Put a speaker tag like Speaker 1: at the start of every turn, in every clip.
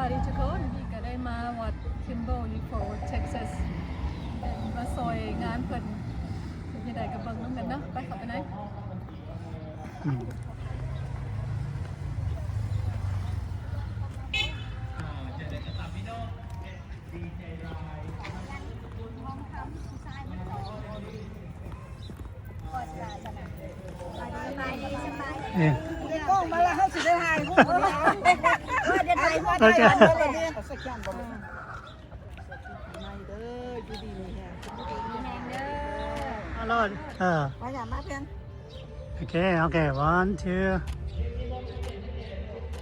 Speaker 1: วัสดีทุกคนพี่ก็ได้มาวัดคิมโบลีโฟร์เท็กซัสมาซอยงานเพิ่นเป็นยังไงกับเบิ้งน้ำกันเนาะไปขับไปไหน
Speaker 2: ก็มาแล้วเขาสิได้ถ่ายพวกเราเดี๋ยวถ่ายพวกเราเนี่ยเขาสักอย่างบอกไม่เด้ออยู่ดีนี่ฮะมีแหงเด้ออร่อยมาอย่ามาเพียง
Speaker 3: โอเค one two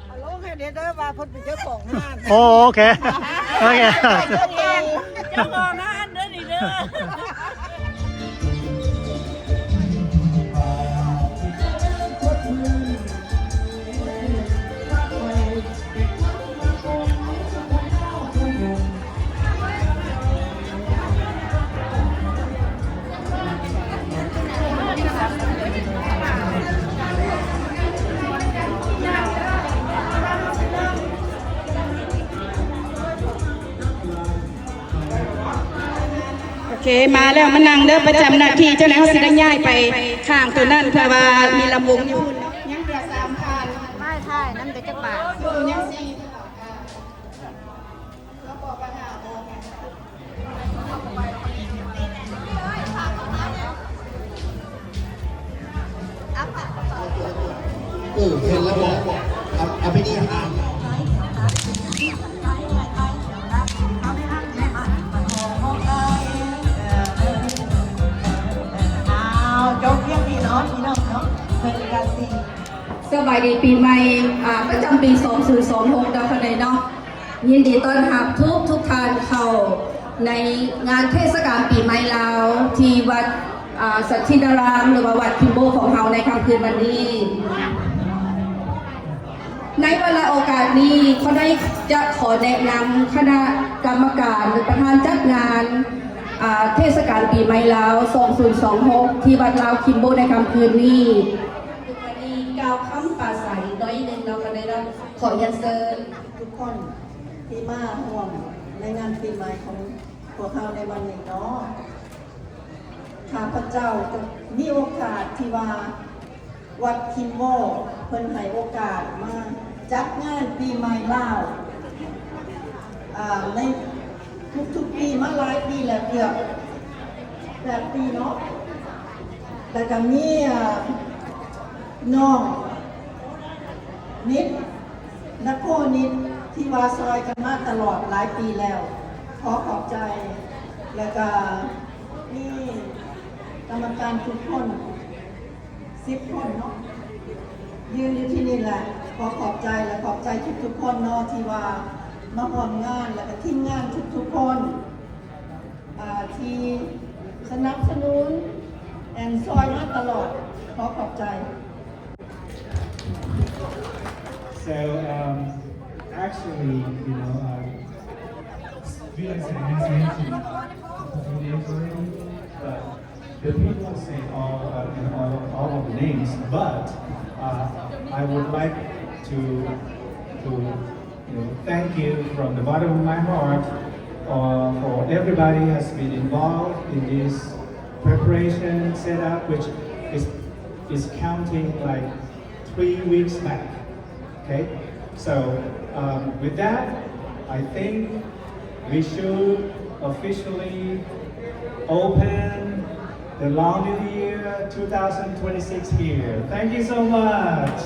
Speaker 2: ฮัลโหลให้เด้อว่าพ้นเป็นเจ้าของงาน
Speaker 3: โอเค
Speaker 2: เจ้าของงานเด้อนี่เด้อ
Speaker 4: โอเคมาแล้วมานั่งเด้อประจำหน้าที่เจ้าไหนเขาสิได้ย้ายไปข้างตัวนั่นเพื่อว่ามีลำวงอยู่ยังเดือ3,000
Speaker 2: ไม่ถ่ายนั่นเป็นจักบาท
Speaker 4: ยัง
Speaker 5: เห็นแล้วบอกเอาไปนี่อ่าน
Speaker 2: จบเพียงพี่น้องเนาะเป็นการสี
Speaker 4: สบายดีปีใหม่ประจำปี2026ดาวคะแนนเนาะยินดีต้อนรับทุกท่านเข้าในงานเทศกาลปีใหม่ลาวที่วัดสัตทินารามหรือว่าวัดคิมโบของเราในค่ำคืนวันนี้ในเวลาโอกาสนี้เขาได้จะขอแนะนำคณะกรรมการหรือประธานจัดงานเทศกาลปีใหม่ลาว2026ที่วัดลาวคิมโบในค่ำคืนนี้วันนี้กล่าวคำปราศัยน้อยหนึ่งเราก็ได้รับขอยันเชิญ
Speaker 2: ทุกคนที่มาห่วงในงานปีใหม่ของพวกเราในวันนี้เนาะข้าพเจ้าจะมีโอกาสที่ว่าวัดคิมโบเพิ่นให้โอกาสมาจัดงานปีใหม่ลาวในทุกปีมาหลายปีแล้วเกือบ8 ปีเนาะแต่ก็มีน้องนิดนักโคนิดที่ว่าซอยกันมาตลอดหลายปีแล้วขอขอบใจแล้วก็นี่กรรมการทุกคน10 คนเนาะยืนอยู่ที่นี่แหละขอขอบใจและขอบใจทุกคนเนาะที่ว่ามาร่วมงานและก็ทีมงานทุกคนที่สนับสนุนแอนซอยมาตลอดขอขอบใจ
Speaker 6: So actually, realize that it has mentioned already, but the people say all of the names. But I would like to thank you from the bottom of my heart for everybody has been involved in this preparation setup, which is counting like 3 weeks back. Okay, so with that, I think we should officially open the Long New Year 2026 here. Thank you so much.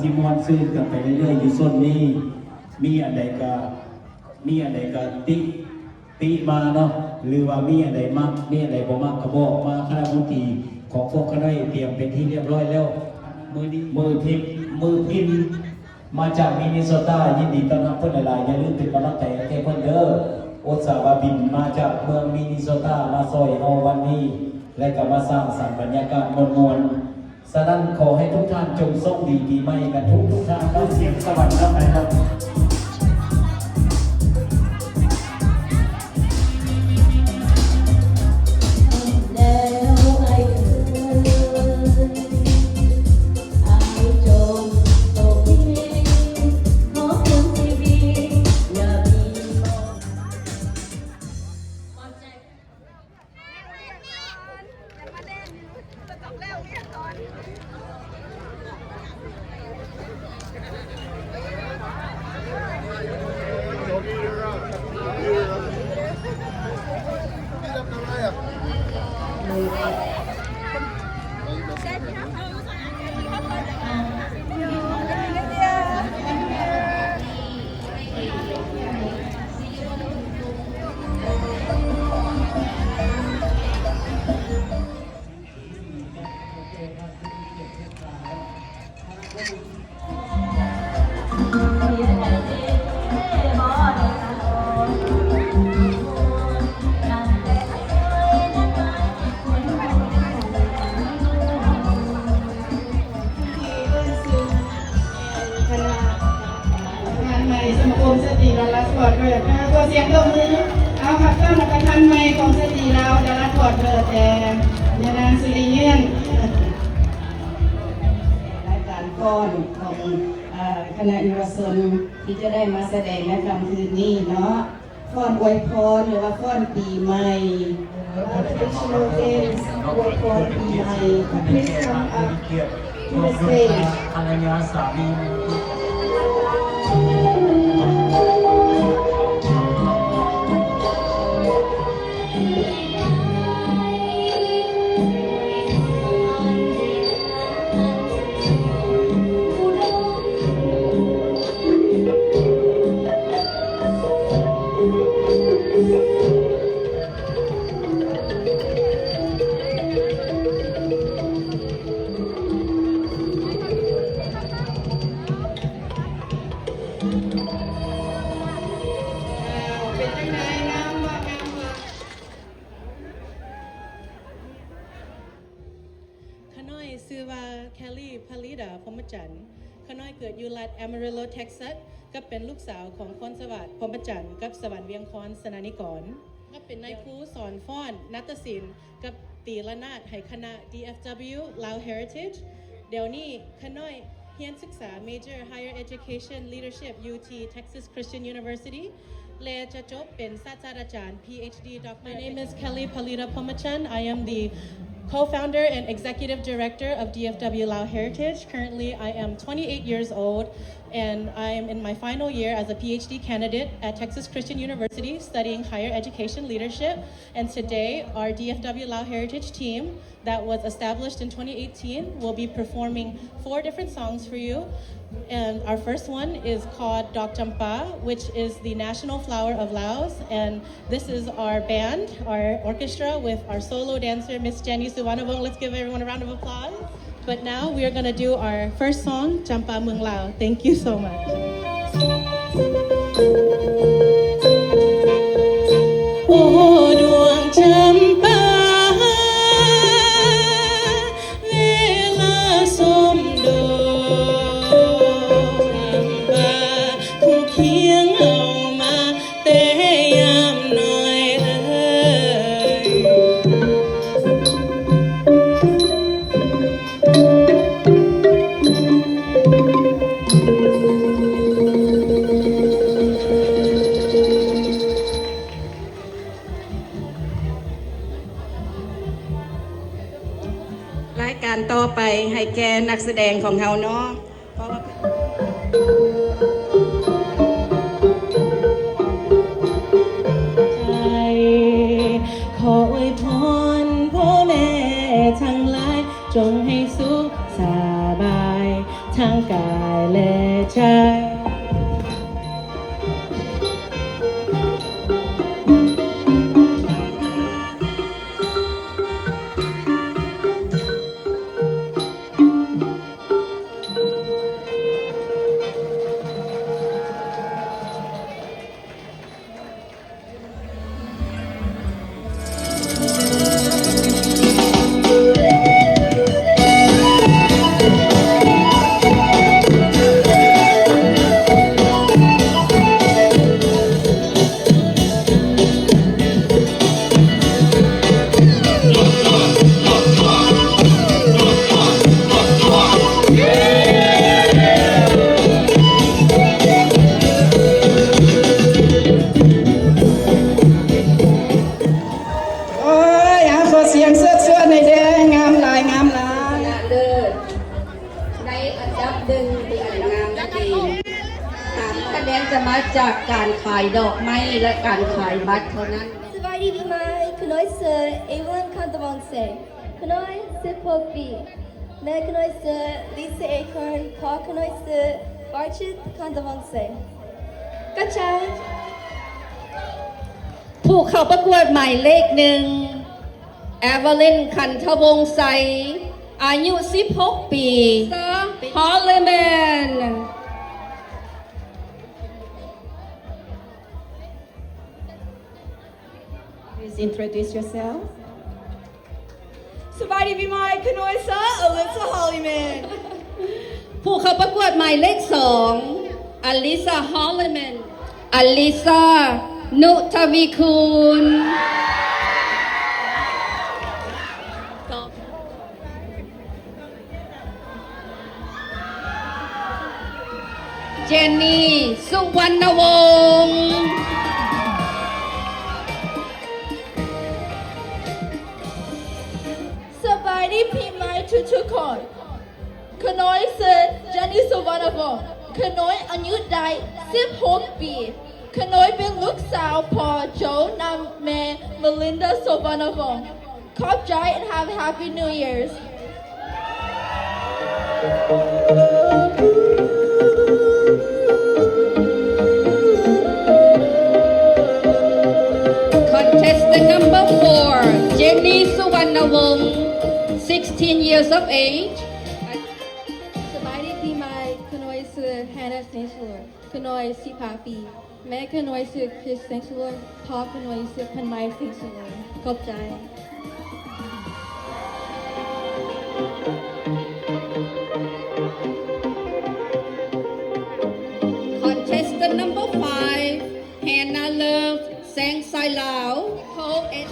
Speaker 7: สิม่วนซื่นกันไปเรื่อยๆอยู่ส่วนนี้มีอันใดก็ติมาเนาะหรือว่ามีอันใดมักมีอันใดบ่มักก็บอกมาคณะมนตรีของพวกคณะเตรียมเป็นที่เรียบร้อยแล้วมือพิมพ์มาจากมินนิโซตายินดีต้อนรับเพิ่นหลายๆอย่าลืมเป็นกำลังใจให้เพิ่นเด้ออุตส่าห์ว่าบินมาจากเมืองมินนิโซตามาซอยเฮาวันนี้และก็มาสร้างสรรค์บรรยากาศมวลๆฉะนั้นขอให้ทุกท่านจงโชคดีปีใหม่กันทุกท่านครับเสียงสวัสดีครับ
Speaker 2: สมาคมสตรีดาราสปอร์ตเบิร์ดตัวเสียงตบมือเอาครับต้อนรับประธานใหม่ของสตรีลาวดาราสปอร์ตเบิร์ดแต่ยานางสุริเงียนรายการฟ้อนของคณะเยาวชนที่จะได้มาแสดงในค่ำคืนนี้เนาะฟ้อนอวยพรหรือว่าฟ้อนปีใหม่ traditional games อวยพรปีใหม่ please come up to the stage
Speaker 7: ภรรยาสามี
Speaker 8: ขน้อยชื่อว่าแคลลี่พาลิดาพรหมจันทร์ขน้อยเกิดอยู่รัฐแอมาริโลเท็กซัสก็เป็นลูกสาวของคอนสวัสดิ์พรหมจันทร์กับสวรรค์เวียงคอนสนานิกรก็เป็นนายครูสอนฟ้อนนาฏศิลป์กับตีละนาดให้คณะ DFW Lao Heritage เดี๋ยวนี้ขน้อยเรียนศึกษา Major Higher Education Leadership UT Texas Christian University และจะจบเป็นศาสตราจารย์ PhD Doctor. My name is Kelly Palida Pomachan. I am the co-founder and executive director of DFW Lao Heritage. Currently, I am 28 years old and I am in my final year as a PhD candidate at Texas Christian University studying higher education leadership. And today, our DFW Lao Heritage team that was established in 2018 will be performing 4 different songs for you. And our first one is called Dok Champa, which is the national flower of Laos. And this is our band, our orchestra with our solo dancer, Miss Jenny Suvarnabong. Let's give everyone a round of applause. But now we are going to do our first song, Champa Mueng Lao. Thank you so much. โอ้ดวงจำปาเวลาสมดอกจำปาคู่เคียงเอามาแต่ยามน้อย
Speaker 2: รายการต่อไปให้แกนักแสดงของเฮาเนาะเพราะว่า
Speaker 8: ใจขออวยพรพ่อแม่ทั้งหลายจงให้สุขสบายทางกาย ใจ
Speaker 2: โอ้ยเอาขอเสียงเสื้อๆหน่อยเด้องามหลายงามหลาย
Speaker 4: ชนะเลิศในอันดับหนึ่งที่อันงามดี3คะแนนจะมาจากการขายดอกไม้และการขายบัตรเท่านั้น
Speaker 9: สบายดีไหมคุณน้อยเสือเอวันคันตะวังเซคุณน้อยเสือพกปีแม่คุณน้อยเสือลิซาเอคอนพ่อคุณน้อยเสือบาร์ชิตคันตะวังเซกัจจา
Speaker 4: ผู้เข้าประกวดหมายเลขหนึ่งแอเวลินคันทวงศ์ใสอายุ16 ปีฮอลเลแมน
Speaker 9: Please introduce yourself สบายดีไหมคุณน้อยเสืออลิซาฮอลลีแมน
Speaker 4: ผู้เข้าประกวดหมายเลข2อลิซาฮอลเลแมนอลิซานุทวีคุณเจนนี่สุวรรณวงศ์
Speaker 9: สบายดีพี่ไหมทุกคนคุณน้อยเสือเจนนี่สุวรรณวงศ์คุณน้อยอายุได้16 ปีคุณน้อยเป็นลูกสาวพ่อโจนำแม่เมลินดาสุวรรณวงศ์ขอบใจ and have a happy New Year's
Speaker 4: Contestant number 4 Jenny Suvarnawong 16 years of age
Speaker 9: สบายดีพี่ไหมคุณน้อยเสือแฮนนาเซนชัวร์คุณน้อย15 ปีแม่คุณน้อยเสือคริสเซนชัวร์พ่อคุณน้อยเสือพันไม้เซนชัวร์ขอบใจ
Speaker 4: Contestant number 5 Hannah Love Sang Sai Lao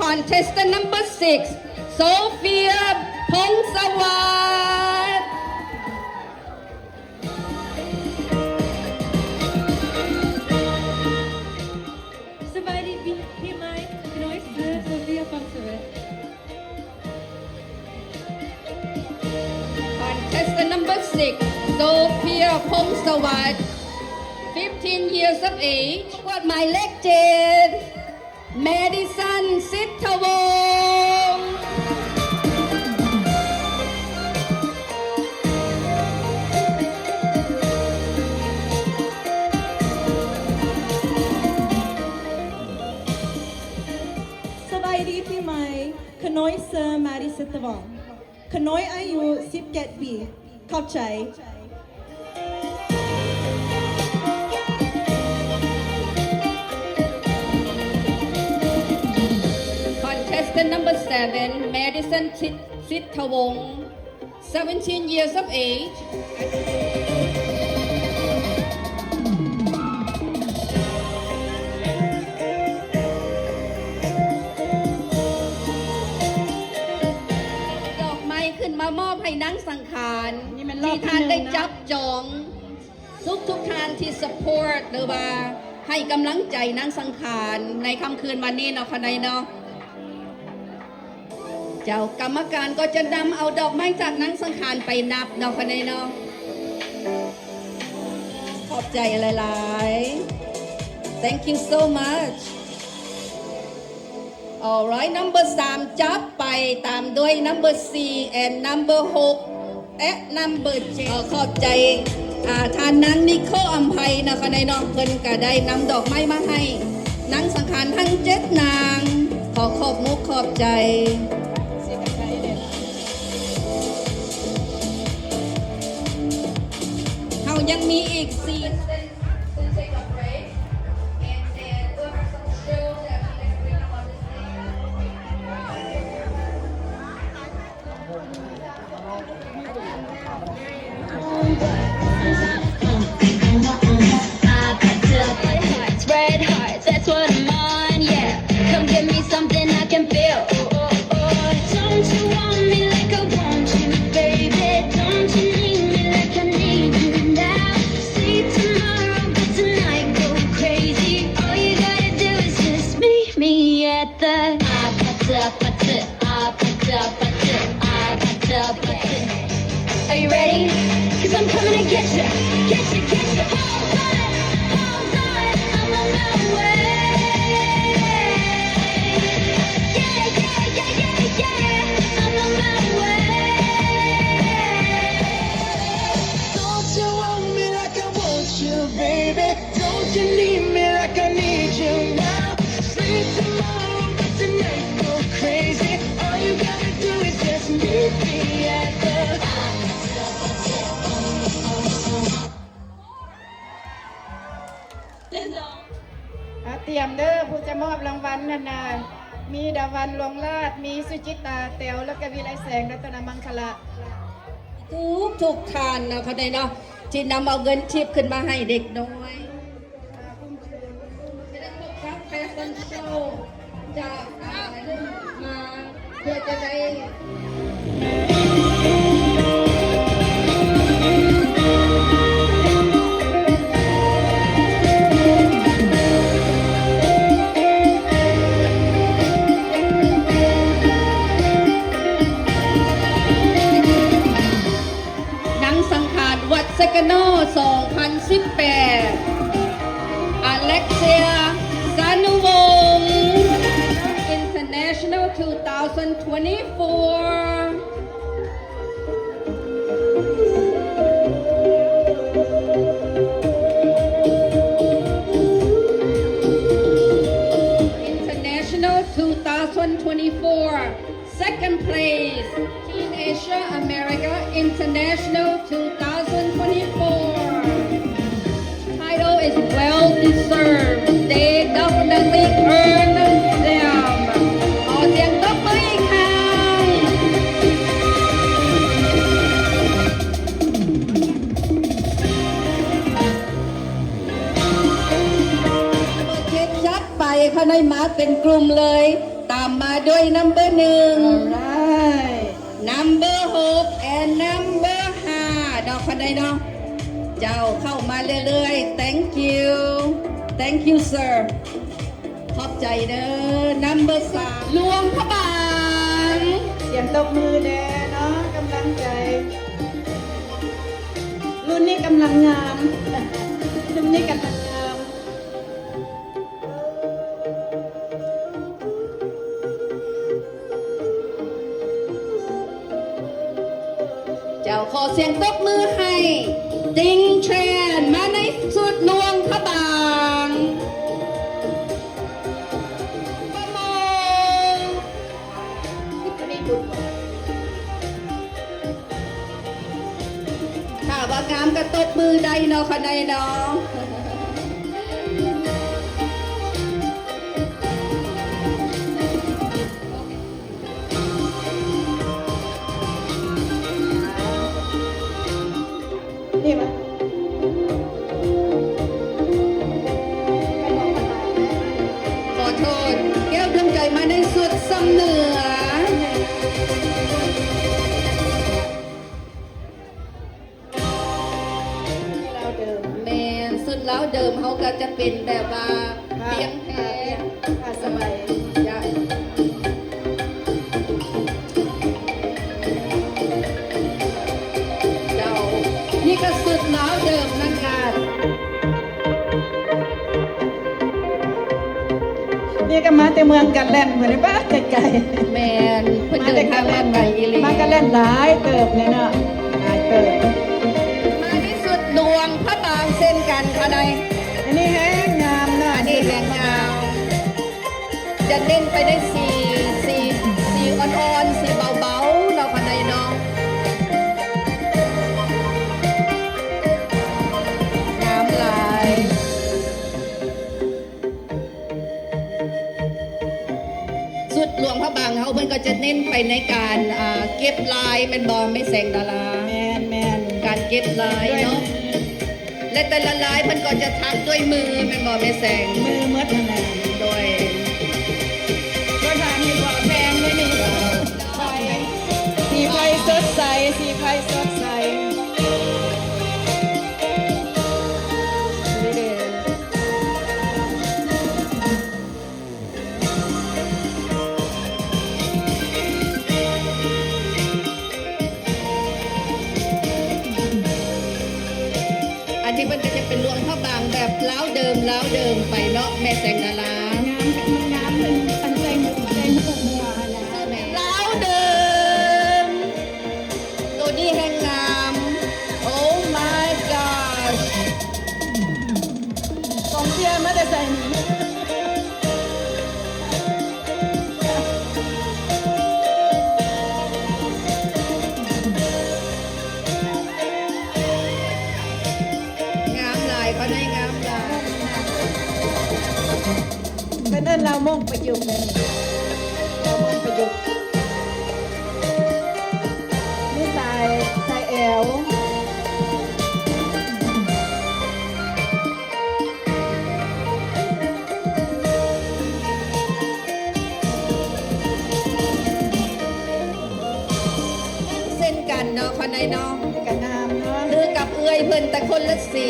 Speaker 4: Contestant number 6 Sophia Pongsawat
Speaker 8: สบายดีพี่ไหมคุณน้อยเสือโซเฟียฟังสวย
Speaker 4: Contestant number 6 Sophia Pongsawat 15 years of age กวดหมายเลข7 Madison สิทธวงศ์
Speaker 10: สบายดีพี่ไหมขน้อยเซอร์มาริสตวังขน้อยอายุ17 ปีขอบใจ
Speaker 4: Contestant number 7 Madison Sittawong 17 years of age ดอกไม้ขึ้นมามอบให้นังสังขารที่ท่านได้จับจองทุกท่านที่ support หรือว่าให้กำลังใจนังสังขารในค่ำคืนวันนี้เนาะค่ะเนาะเจ้ากรรมการก็จะนำเอาดอกไม้จากนังสังขารไปนับเนาะค่ะเนาะขอบใจหลายๆ Thank you so much Alright number 3 จับไปตามด้วย number 4 and number 6 และ number 7ขอบใจ ท่านนางนิโคอัมไพนะคะในน้องเพิ่นก็ได้นำดอกไม้มาให้นางสังขารทั้ง7นางขอขอบมุกขอบใจเฮายังมีอีก4Red
Speaker 11: hearts, that's what I'm on, yeah. Come give me something I can feel. Don't you want me like I want you, baby? Don't you need me like I need you now? See tomorrow, but tonight go crazy. All you gotta do is just meet me at the Are you ready? 'Cause I'm coming to get you, get you, get you. Hold on, I'm on my way. Yeah, yeah, yeah, yeah, yeah. I'm on my way.
Speaker 5: Don't you want me like I want you, baby? Don't you need me like I need you now? Sleep tomorrow, but tonight go crazy. All you gotta do is just meet me at the
Speaker 1: เตรียมเด้อผู้จะมอบรางวัลนั่นน่ะมีดาวันหลวงราชมีสุจิตาแต๋วแล้วก็วิไลแสงรัตนมังคละ
Speaker 4: ทุกท่านนะคะในเนาะที่นำเอาเงินทิปขึ้นมาให้เด็กน้อยครับแฟชั่นโชว์จากมาเพื่อจะได้เซกโน2018 อเล็กเซียซานุวงศ์ International 2024 International 2024 Second place Teen Asia America International 2024 Title is well deserved They definitely earned them ขอเสียงตบมืออีกครั้งเช็คชัดไปเขาได้มาเป็นกลุ่มเลยตามมาด้วย number 1 number 6 and number 5 ดอกคนใดเนาะเจ้าเข้ามาเรื่อยๆ thank you sir ขอบใจเด้อ number 3 หลวงพระบางเสียงตบมือแด่เนาะกำลังใจรุ่นนี้กำลังงามรุ่นนี้กำลังงามเจ้าขอเสียงตบมือให้ติงเทรนมาในสุดหลวงพระบางประมงถ้าว่างามก็ตบมือได้เนาะค่ะได้เนาะนี่มั้ยขอโทษแก้วดวงใจมาในสุดสำเหนือแม่สุดแล้วเดิมเขาก็จะเป็นแบบว่าเลี้ยงแพ้สมัยนี่ก็สุดแล้วเดิมนะคะนี่ก็มาแต่เมืองกันแล่นเหมือนบ้านไกลๆแมนเพิ่นเดินทางมาไกลอีหลีมากันแล่นหลายเติบเลยเนาะหลายเติบมาที่สุดหลวง นค่ะใด
Speaker 10: อันนี้แห้งงามนะ
Speaker 4: อันนี้แรงงามจะเน้นไปได้สีอ่อนๆสีเบาๆเนาะค่ะใดเนาะงามหลายสุดหลวงพระบางเขาเพิ่นก็จะเน้นไปในการเก็บลายแม่นบ่ไม่แสงดารา
Speaker 10: แมน
Speaker 4: การเก็บลายเนาะและแต่ละลายเพิ่นก็จะทักด้วยมือแม่นบ่ไม่แสง
Speaker 10: มือเมื่อทนาย
Speaker 4: โดย
Speaker 10: ก็ทานมีกว่าแพงไม่มีไฟสีไฟสดใสสีไฟสดใส
Speaker 4: นี่เด้อันนี้มันก็จะเป็นหลวงพระบางแบบล้าวเดิมไปเนาะแม่แสงดาราง
Speaker 10: ามเป็นอันใจหกหัวนะ
Speaker 4: ล้าวเดิมตัวนี้แห่งงาม Oh my gosh
Speaker 10: กองเชียร์ไม่ได้ใส่หนี
Speaker 4: งามหลายก็ได้งามหลาย
Speaker 10: เป็นเอิ้นเราม่งประยุกต์เลยเราม่งประยุกต์นี่ใส่แอว
Speaker 4: เส้นกันเนาะคนในเนาะ
Speaker 10: กันงามเนาะ
Speaker 4: คือกับเอื้อยเพิ่นแต่คนละสี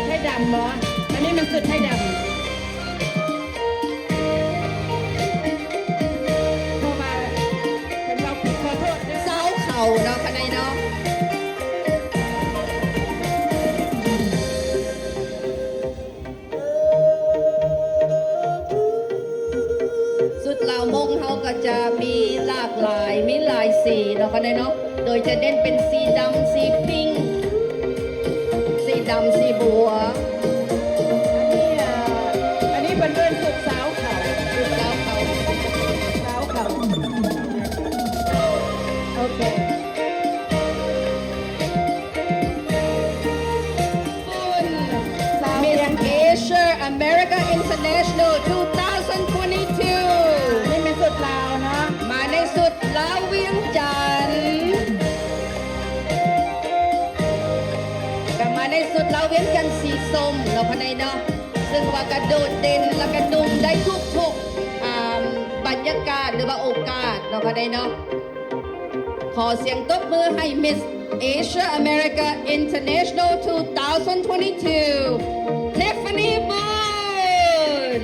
Speaker 10: ให้ดำเนาะอันนี้มันสุดให้ดำเพราะว่าเป็นเราผิดขอโทษด้วย
Speaker 4: เสาเข่าเนาะคนในเนาะสุดเหล่ามงเขาก็จะมีหลากหลายมีหลายสีเนาะคนในเนาะโดยจะเด่นเป็นสีดำสีพิงค์สีดำสีบัว
Speaker 10: อันนี้เป็นเรื่องสุดสาวเขา
Speaker 4: สุดเสาเข่า
Speaker 10: สาวเขาโอเค
Speaker 4: Miss Asia America International 2022
Speaker 10: นี่เป็นสุดลาวเนาะ
Speaker 4: มาในสุดลาวเวียงจันทร์กับมาในสุดลาวเวียงจันทร์สีส้มเนาะภายในเนาะซึ่งว่ากระโดดเด่นและกระดุมได้ทุกบรรยากาศหรือว่าโอกาสเนาะภายในเนาะขอเสียงตบมือให้ Miss Asia America International 2022 Tiffany Boone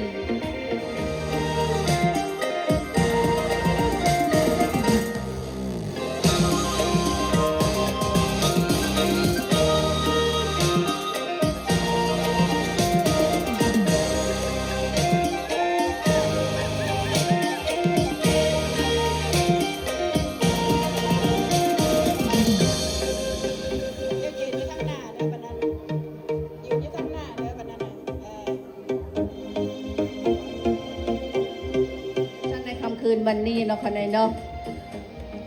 Speaker 4: คืนวันนี้เนาะคณะเนาะ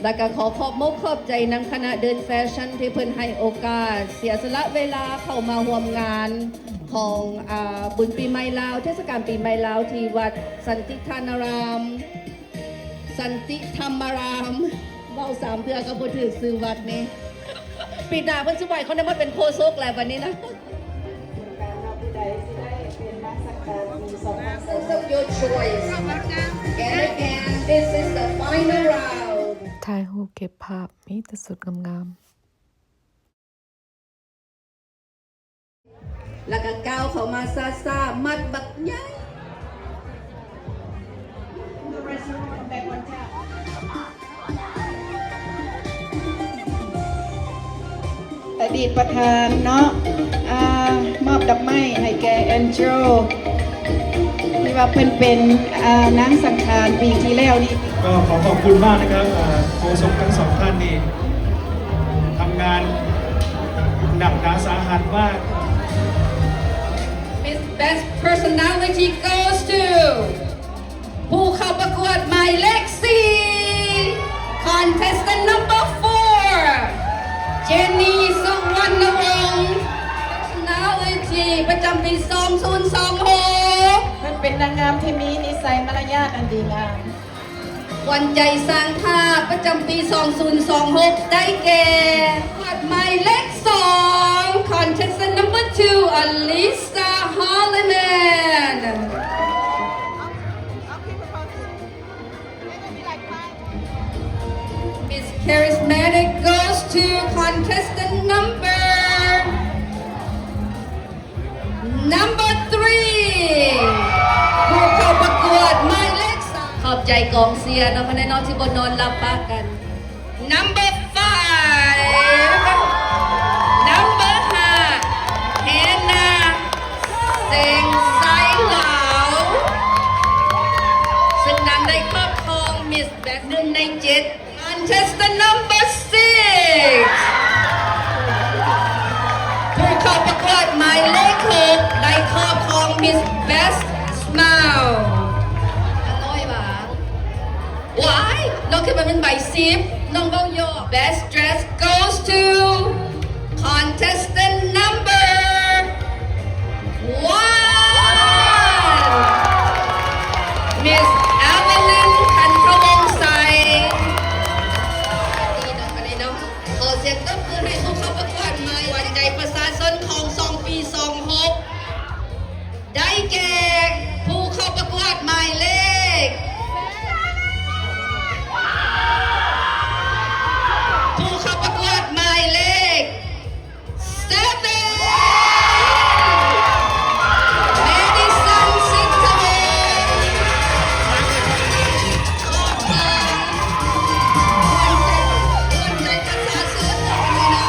Speaker 4: แล้วก็ขอขอบมกขอบใจนางคณะเดินแฟชั่นที่เพิ่นให้โอกาสเสียสละเวลาเข้ามาร่วมงานของบุญปีใหม่ลาวเทศกาลปีใหม่ลาวที่วัดสันติธาราม สันติธรรมารามเว้าสามเทื่อก็บ่ถือซื้อวัดนี่ปีหน้าเพิ่นสิไหวเขาได้มาเป็นโคศกแล้ววันนี้นะ This is your choice. And again, this is the final round.
Speaker 12: ถ่ายรูปเก็บภาพมีแต่สุดงามๆ
Speaker 4: แล้วก็ก้าวเข้ามาซามัดบักใหญ่
Speaker 10: อดีตประธานเนาะ
Speaker 2: มอบดอกไม้ให้แก่แอนโจที่ว่าเพิ่นเป็นนางสังขารปีที่แล้วนี่
Speaker 6: ก็ขอขอบคุณมากนะครับโฆษกทั้งสองท่านนี่ทำงานหนักหนาสาหัสมาก
Speaker 4: Miss Best Personality goes to ผู้เข้าประกวดหมายเลข 4 Contestant number 4 Jenny สุวรรณวงศ์ Personality ประจำปี 2026
Speaker 2: เพิ่นเป็นนางงามที่มีนิสัยมารยาทอันดีงาม
Speaker 4: วันใจสร้างภาพประจำปี 2026 ได้แก่ประกวดหมายเลข 2 Contestant number 2 Alisa Holliman Miss Charismatic goes to contestant number 3 ผู้เข้าประกวดหมายเลข 3 ขอบใจกองเชียร์เนาะคะแนนที่บ่นอนหลับปากกัน number 5 number 5 Hannah เซงไซเหลาซึ่งนางได้ครอบครอง Miss Best 1 ใน 7 Contestant number 6 ผู้เข้าประกวดหมายเลข 6 ได้ครอบครอง Miss Best Smile น้อยบ่า Why น้องขึ้นมาเป็นใบ10น้องเบ้าโย Best Dress goes to Contestant number 1 Miss Evelyn คันทวงศ์ไซดีน้องกันเลยเนาะขอเสียงตบมือให้ผู้เข้าประกวดหมายวันใจประชาชนของ2 ปี 26 ได้แก่ผู้เข้าประกวดหมายเลข ผู้เข้าประกวดหมายเลข 7 Madison Sittaway ขอบใจประชาชนเลยนะ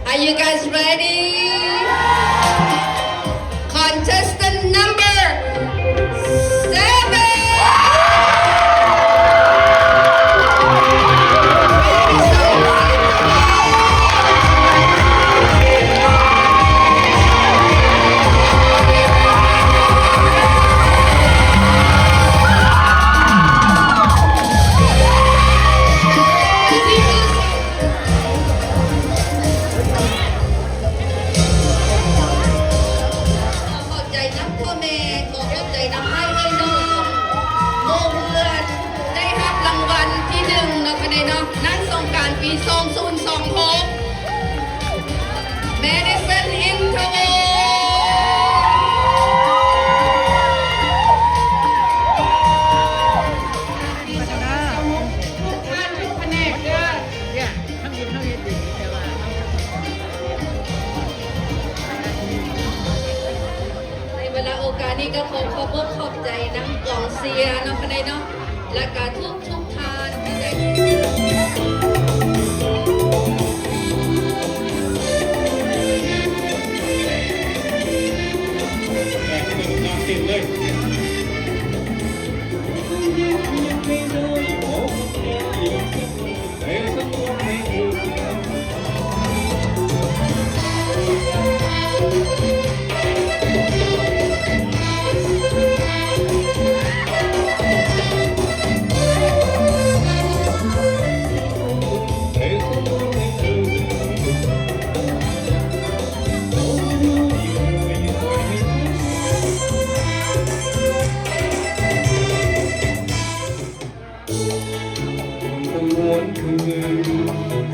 Speaker 4: Are you guys ready? Contestant number 7. Madison Interval ทุกแผนกเด้อเนี่ยทั้งยินทั้งเฮ็ดดีแต่ว่าในเวลาโอกาสนี้ก็ขอบใจน้ำกองเชียร์เนาะคะแนนเนาะและก็ทุกท่านที่ได้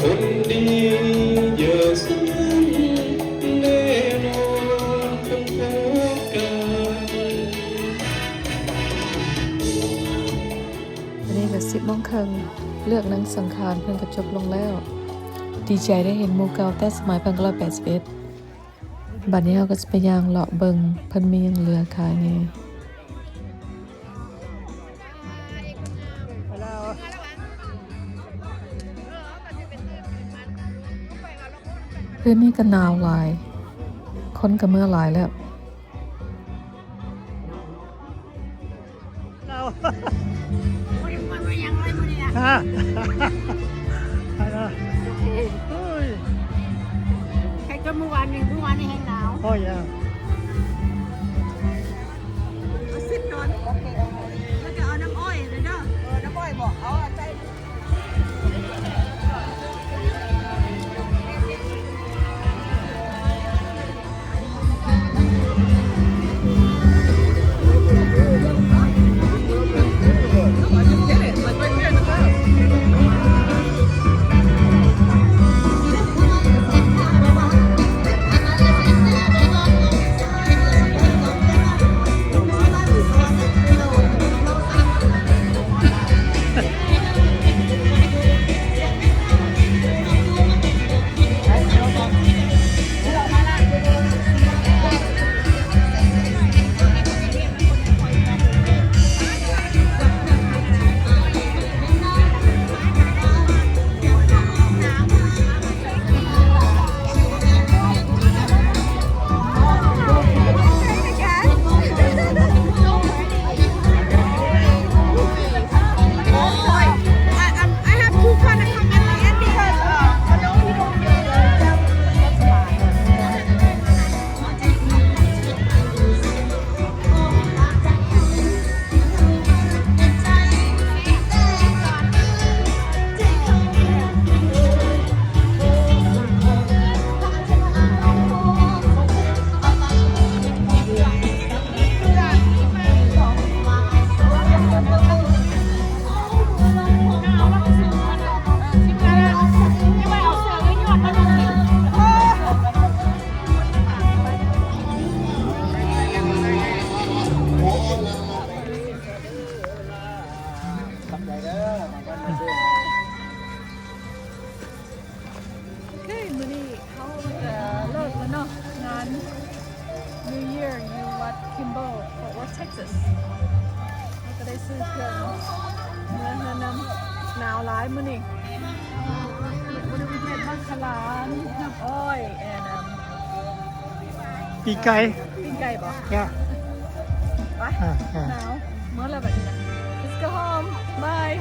Speaker 5: คนดีเยอะสุดแน่นอนต้องพบกัน
Speaker 12: วันนี้ก็10 โมงครึ่งเลือกนางสังขารเพิ่นก็จบลงแล้ว ดีใจได้เห็นหมู่เก่าแต่สมัย1981 บัดนี้เราก็จะไปย่างเลาะเบิงเพิ่นมีหยังเหลือขายแน่ คืนนี้ก็หนาวหลาย คนก็เมื่อหลายแล้ว
Speaker 3: ฮะ
Speaker 2: ใครก็เมื่อวานนี้ให้หนาว
Speaker 3: โอ้ย
Speaker 2: ซิดนอนโอเคแล้วก็เอาน้ำอ้อยเลยเด้อน้ำอ้อยบอกเอาใจ
Speaker 1: โอเคมื้อนี้เขาจะเลิกแล้วเนาะงาน New Year อยู่วัด Kimball Fort Worth Texas เราก็ได้ซื้อเครื่องเมื่อเฮือนำหนาวร้ายมื้อนี้บริเวณเทศบ้านขลานน้ำอ้อย and
Speaker 3: ปีไก่
Speaker 1: ปิ้งไก่บ่
Speaker 3: ย่า
Speaker 1: ไปหนาวเมื่อไรแบบนี้นะ Let's go home bye